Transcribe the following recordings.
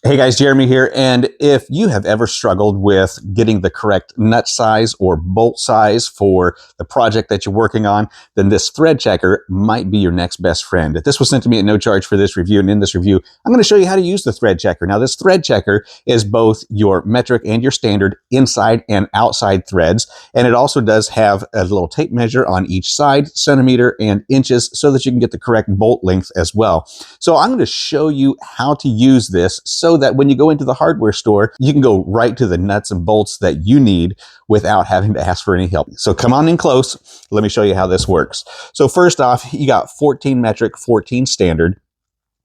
Hey guys, Jeremy here, and if you have ever struggled with getting the correct nut size or bolt size for the project that you're working on, then this thread checker might be your next best friend. This was sent to me at no charge for this review, and in this review, I'm going to show you how to use the thread checker. Now, this thread checker is both your metric and your standard inside and outside threads, and it also does have a little tape measure on each side, centimeter and inches, so that you can get the correct bolt length as well. So I'm going to show you how to use this so that when you go into the hardware store, you can go right to the nuts and bolts that you need without having to ask for any help. So come on in close. Let me show you how this works. So first off, you got 14 metric, 14 standard.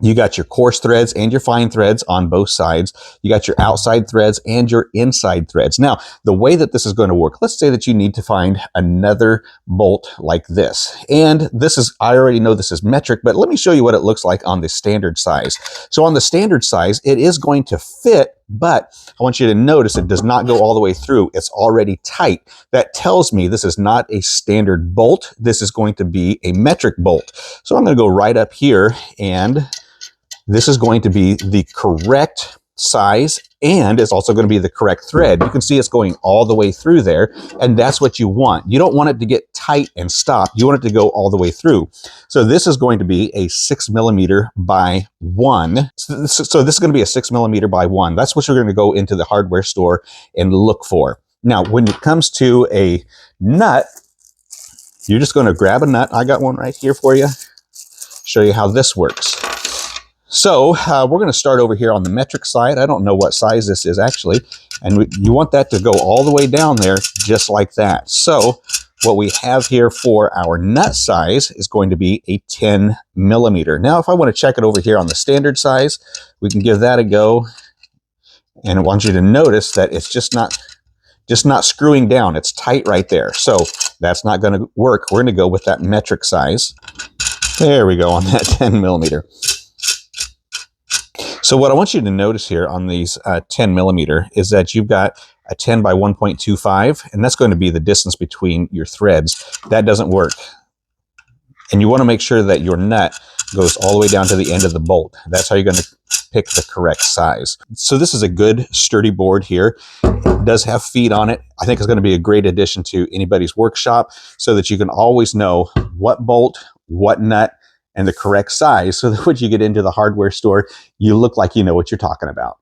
You got your coarse threads and your fine threads on both sides. You got your outside threads and your inside threads. Now, the way that this is going to work, let's say that you need to find another bolt like this. And this is, I already know this is metric, but let me show you what it looks like on the standard size. So on the standard size, it is going to fit, but I want you to notice it does not go all the way through. It's already tight. That tells me this is not a standard bolt. This is going to be a metric bolt. So I'm going to go right up here, and this is going to be the correct size, and it's also going to be the correct thread. You can see it's going all the way through there, and that's what you want. You don't want it to get tight and stop. You want it to go all the way through. So this is going to be a 6mm by 1. So this is going to be a 6mm by 1. That's what you're going to go into the hardware store and look for. Now, when it comes to a nut, you're just going to grab a nut. I got one right here for you. Show you how this works. So we're going to start over here on the metric side. I don't know what size this is actually, and you want that to go all the way down there just like that. So what we have here for our nut size is going to be a 10mm. Now, if I want to check it over here on the standard size, we can give that a go. And I want you to notice that it's just not screwing down. It's tight right there. So that's not going to work. We're going to go with that metric size. There we go on that 10mm. So what I want you to notice here on these 10mm is that you've got a 10 by 1.25, and that's going to be the distance between your threads. That doesn't work. And you want to make sure that your nut goes all the way down to the end of the bolt. That's how you're going to pick the correct size. So this is a good sturdy board here. It does have feet on it. I think it's going to be a great addition to anybody's workshop so that you can always know what bolt, what nut, and the correct size, so that when you get into the hardware store, you look like you know what you're talking about.